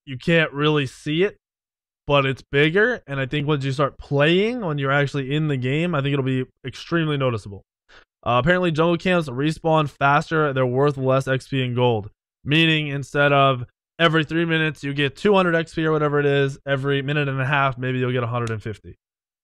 you can't really see it, but it's bigger. And I think once you start playing, when you're actually in the game, I think it'll be extremely noticeable. Apparently, jungle camps respawn faster. They're worth less XP and gold. Meaning, instead of every 3 minutes, you get 200 XP or whatever it is. Every minute and a half, maybe you'll get 150.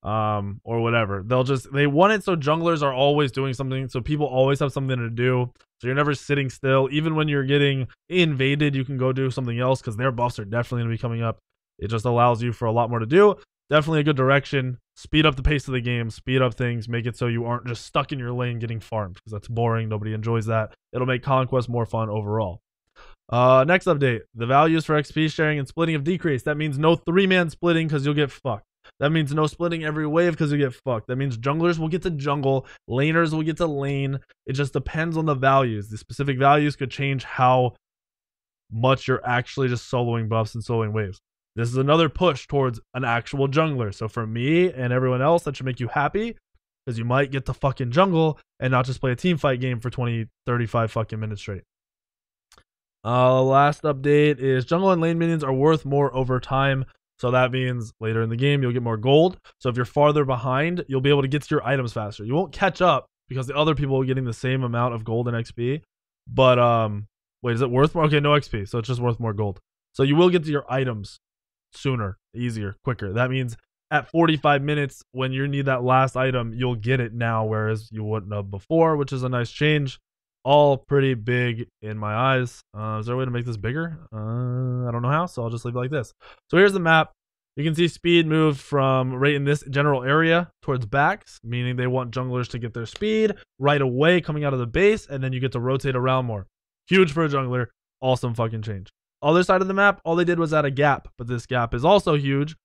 Or whatever. They want it so junglers are always doing something. So people always have something to do. So you're never sitting still. Even when you're getting invaded, you can go do something else because their buffs are definitely going to be coming up. It just allows you for a lot more to do. Definitely a good direction. Speed up the pace of the game, speed up things, make it so you aren't just stuck in your lane getting farmed because that's boring. Nobody enjoys that. It'll make Conquest more fun overall. Next update. The values for XP sharing and splitting have decreased. That means no 3-man splitting because you'll get fucked. That means no splitting every wave because you get fucked. That means junglers will get to jungle, laners will get to lane. It just depends on the values. The specific values could change how much you're actually just soloing buffs and soloing waves. This is another push towards an actual jungler. So for me and everyone else, that should make you happy because you might get to fucking jungle and not just play a team fight game for 20, 35 fucking minutes straight. Last update is jungle and lane minions are worth more over time. So that means later in the game, you'll get more gold. So if you're farther behind, you'll be able to get to your items faster. You won't catch up because the other people are getting the same amount of gold and XP. But, wait, is it worth more? Okay, no XP. So it's just worth more gold. So you will get to your items sooner, easier, quicker. That means at 45 minutes, when you need that last item, you'll get it now, whereas you wouldn't have before, which is a nice change. All pretty big in my eyes. Is there a way to make this bigger? I don't know how, so I'll just leave it like this. So here's the map. You can see speed moved from right in this general area towards backs, meaning they want junglers to get their speed right away coming out of the base, and then you get to rotate around more. Huge for a jungler. Awesome fucking change. Other side of the map, all they did was add a gap, but this gap is also huge.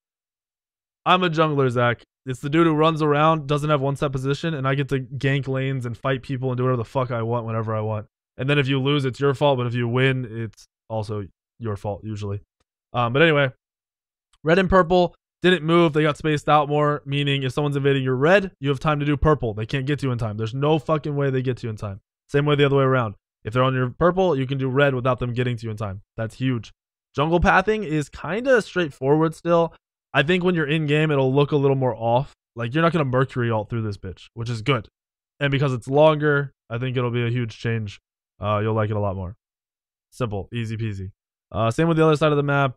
I'm a jungler, Zach. It's the dude who runs around, doesn't have one-set position, and I get to gank lanes and fight people and do whatever the fuck I want whenever I want. And then if you lose, it's your fault, but if you win, it's also your fault, usually. But anyway, red and purple didn't move. They got spaced out more, meaning if someone's invading your red, you have time to do purple. They can't get to you in time. There's no fucking way they get to you in time. Same way the other way around. If they're on your purple, you can do red without them getting to you in time. That's huge. Jungle pathing is kind of straightforward still. I think when you're in game, it'll look a little more off. Like, you're not going to Mercury ult through this bitch, which is good. And because it's longer, I think it'll be a huge change. You'll like it a lot more. Simple, easy peasy. Same with the other side of the map.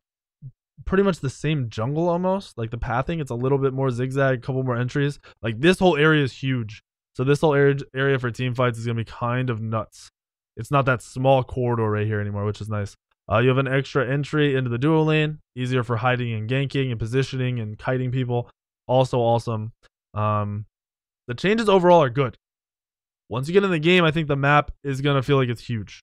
Pretty much the same jungle almost. Like the pathing, it's a little bit more zigzag, a couple more entries. Like this whole area is huge. So this whole area for team fights is going to be kind of nuts. It's not that small corridor right here anymore, which is nice. You have an extra entry into the duo lane, easier for hiding and ganking and positioning and kiting people. Also awesome. The changes overall are good. Once you get in the game, I think the map is going to feel like it's huge.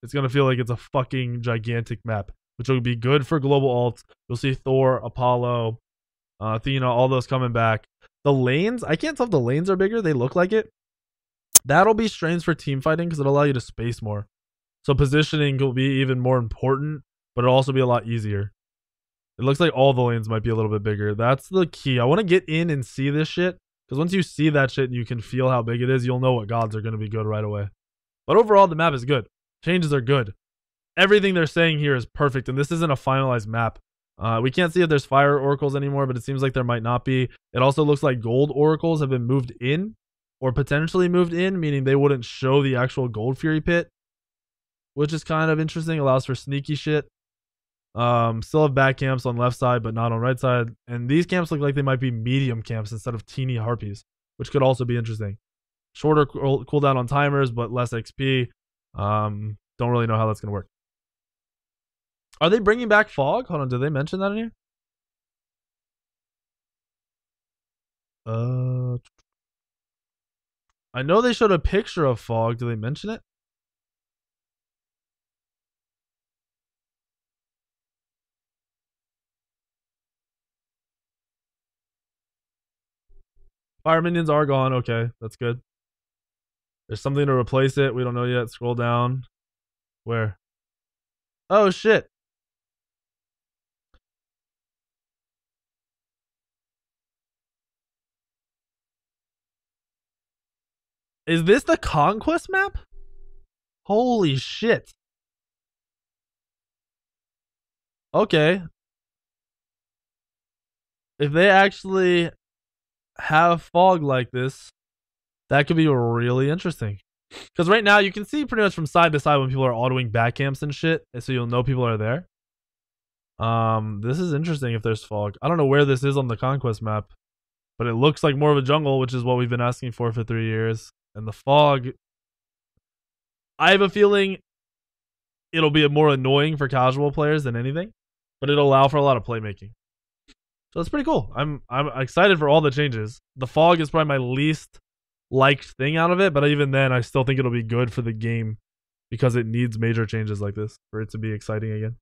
It's going to feel like it's a fucking gigantic map, which will be good for global alts. You'll see Thor, Apollo, Athena, all those coming back. The lanes, I can't tell if the lanes are bigger. They look like it. That'll be strange for team fighting because it'll allow you to space more. So positioning will be even more important, but it'll also be a lot easier. It looks like all the lanes might be a little bit bigger. That's the key. I want to get in and see this shit, because once you see that shit and you can feel how big it is, you'll know what gods are going to be good right away. But overall, the map is good. Changes are good. Everything they're saying here is perfect, and this isn't a finalized map. We can't see if there's fire oracles anymore, but it seems like there might not be. It also looks like gold oracles have been moved in, or potentially moved in, meaning they wouldn't show the actual gold fury pit, which is kind of interesting. Allows for sneaky shit. Still have back camps on left side, but not on right side. And these camps look like they might be medium camps instead of teeny harpies, which could also be interesting. Shorter cooldown on timers, but less XP. Don't really know how that's going to work. Are they bringing back fog? Hold on, did they mention that in here? I know they showed a picture of fog. Did they mention it? Fire minions are gone. Okay, that's good. There's something to replace it. We don't know yet. Scroll down. Where? Oh, shit. Is this the Conquest map? Holy shit. Okay. If they actually have fog like this, that could be really interesting. Because right now you can see pretty much from side to side when people are autoing back camps and shit, so you'll know people are there. This is interesting if there's fog. I don't know where this is on the conquest map, but it looks like more of a jungle, which is what we've been asking for 3 years. And the fog, I have a feeling it'll be more annoying for casual players than anything, but it'll allow for a lot of playmaking. So it's pretty cool. I'm excited for all the changes. The fog is probably my least liked thing out of it, but even then, I still think it'll be good for the game because it needs major changes like this for it to be exciting again.